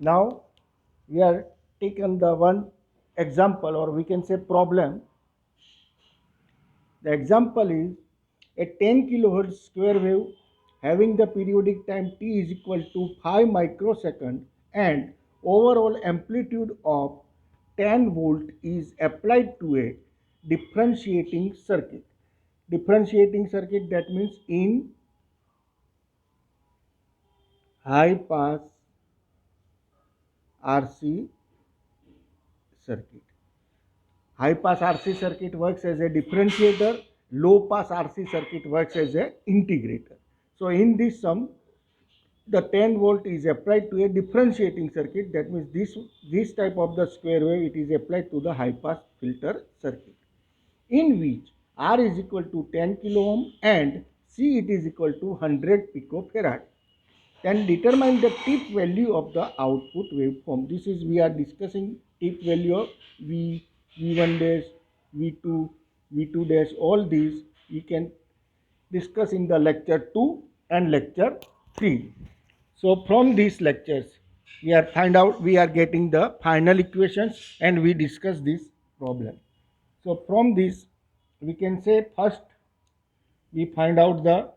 Now we are taken the one example, or we can say problem. The example is a 10 kilohertz square wave having the periodic time t is equal to 5 microsecond and overall amplitude of 10 volt is applied to a differentiating circuit. Differentiating circuit, that means in high pass RC circuit. High pass RC circuit works as a differentiator, low pass RC circuit works as a integrator. So in this sum, the 10 volt is applied to a differentiating circuit. That means this type of the square wave, it is applied to the high pass filter circuit, in which R is equal to 10 kilo ohm and C it is equal to 100 picofarad. Then determine the tip value of the output waveform. This is, we are discussing tip value of V, V1 dash, V2, V2 dash. All these we can discuss in the lecture 2 and lecture 3. So from these lectures we are getting the final equations and we discuss this problem. So from this we can say, first we find out the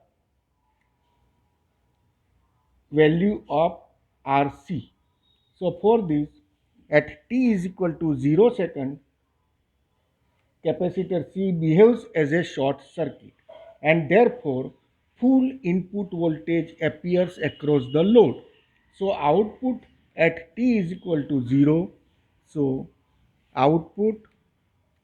value of RC. So for this, at t is equal to 0 second, capacitor C behaves as a short circuit and therefore full input voltage appears across the load. So output at t is equal to 0. So output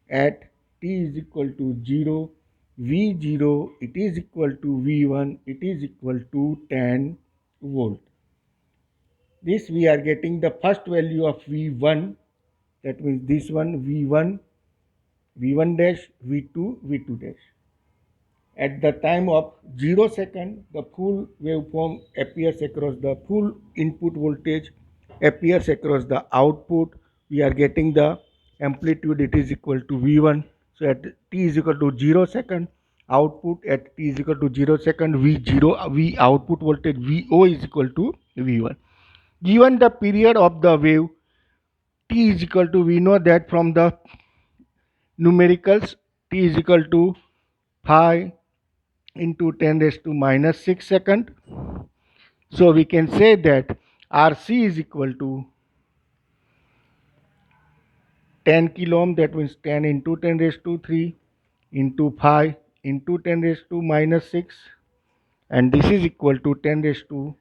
at t is equal to 0, V0 it is equal to V1, it is equal to 10 volt. This we are getting the first value of V1, that means this one V1, V1 dash, V2, V2 dash. At the time of 0 second, the full waveform appears across the full input voltage, appears across the output. We are getting the amplitude, it is equal to V1. So at t is equal to 0 second, output at t is equal to 0 second, V output voltage VO is equal to V1. Given the period of the wave t is equal to, we know that from the numericals, t is equal to 5 into 10 raised to minus 6 second. So we can say that RC is equal to 10 kilo ohm, that means 10 into 10 raised to 3 into 5 into 10 raised to minus 6, and this is equal to 10 raised to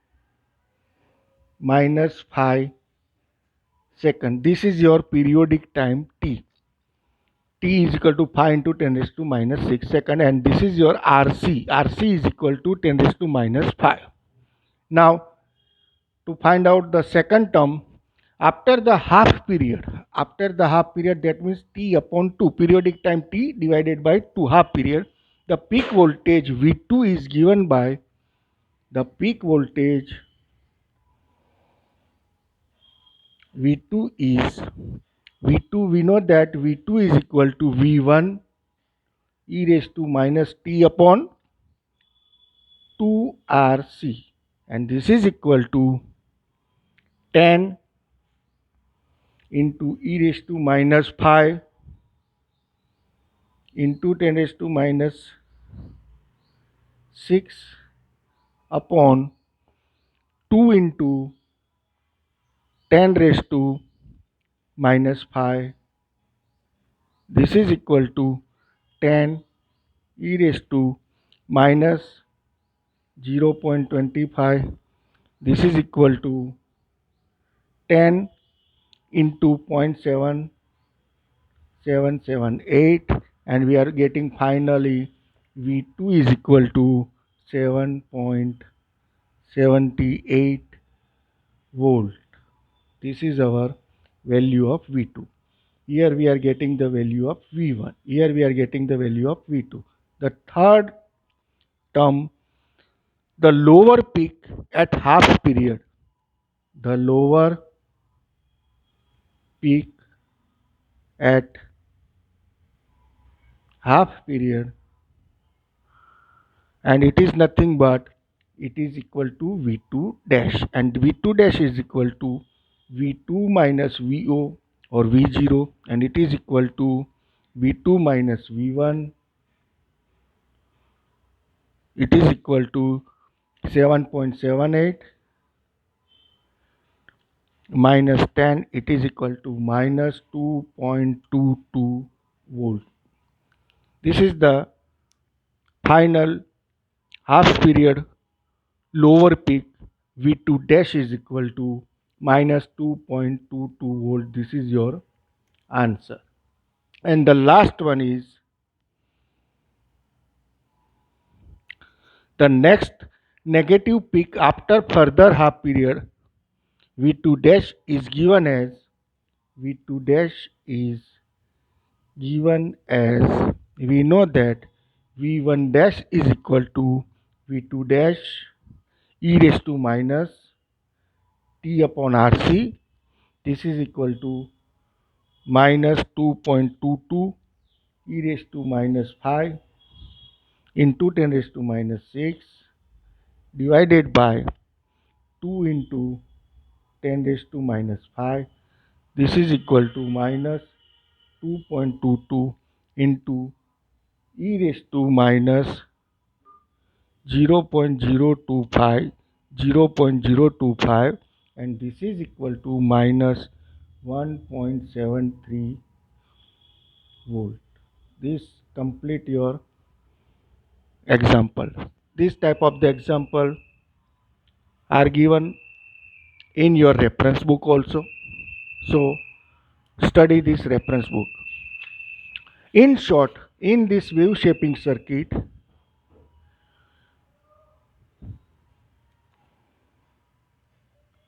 minus 5 second. This is your periodic time t. T is equal to 5 into 10 raised to minus 6 second, and this is your RC. RC is equal to 10 raised to minus 5. Now to find out the second term, after the half period, that means t upon 2, periodic time t divided by 2, half period, the peak voltage V2 is given by the peak voltage V2 is V2, we know that V2 is equal to V1 e raised to minus t upon 2RC, and this is equal to 10 into e raised to minus 5 into 10 raised to minus 6 upon 2 into 10 raised to minus 5. This is equal to 10 e raised to minus 0.25. This is equal to 10 into 0.7778, and we are getting finally V2 is equal to 7.78 volt. This is our value of V2. Here we are getting the value of V1. Here we are getting the value of V2. The third term, the lower peak at half period. The lower peak at half period, and it is nothing but it is equal to V2 dash, and V2 dash is equal to V2 minus VO or V0, and it is equal to V2 minus V1. It is equal to 7.78 minus 10. It is equal to minus 2.22 volt. This is the final half period lower peak. V2 dash is equal to minus 2.22 volt. This is your answer. And the last one is the next negative peak after further half period. V2 dash is given as V2 dash is given as, we know that V1 dash is equal to V2 dash e raised to minus T upon RC. This is equal to minus 2.22 e raised to minus 5 into 10 raised to minus 6 divided by 2 into 10 raised to minus 5. This is equal to minus 2.22 into e raised to minus 0.025, 0.025, and this is equal to minus 1.73 volt. This complete your example. This type of the example are given in your reference book also. So study this reference book. In short, in this wave shaping circuit,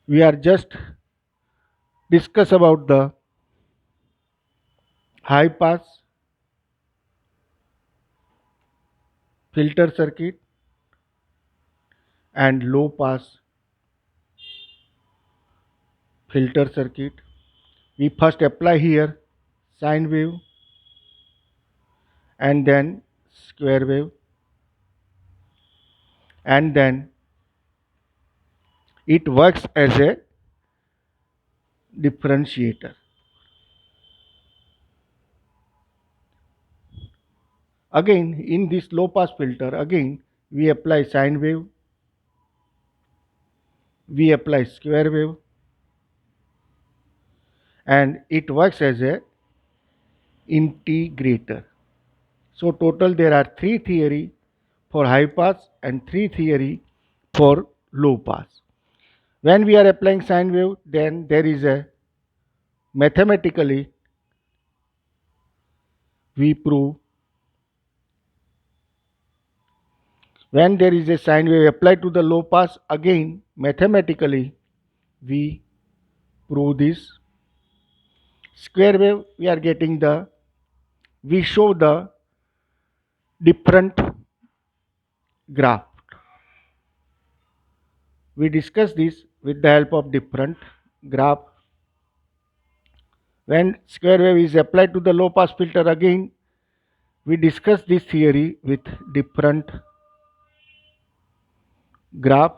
we are just discuss about the high pass filter circuit and low pass filter circuit. We first apply here sine wave and then square wave, and then it works as a differentiator. Again, in this low pass filter, again we apply sine wave, we apply square wave, and it works as a integrator. So total there are 3 theory for high pass and 3 theory for low pass. When we are applying sine wave, then there is a mathematically we prove, when there is a sine wave applied to the low pass, again mathematically we prove this. Square wave, we are getting the, we show the different graph. We discuss this with the help of different graph. When square wave is applied to the low pass filter, again we discuss this theory with different graph.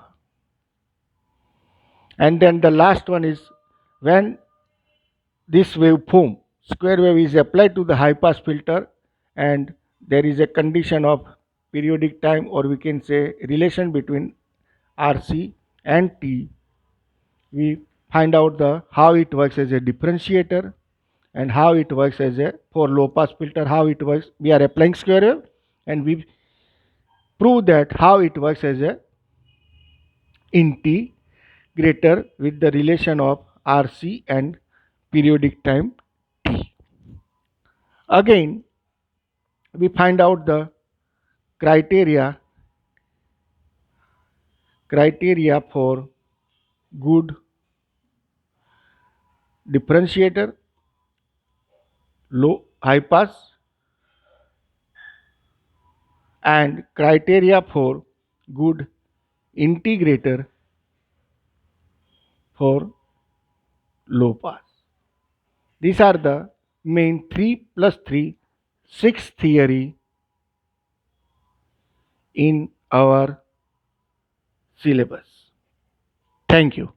And then the last one is when this waveform square wave is applied to the high pass filter and there is a condition of periodic time, or we can say relation between RC and T, we find out the how it works as a differentiator and how it works as a, for low pass filter, how it works. We are applying square wave and we prove that how it works as a integrator with the relation of RC and periodic time T. Again, we find out the criteria for good differentiator, low high pass, and criteria for good integrator for low pass. These are the main 3 plus 3, 6 theory in our syllabus. Thank you.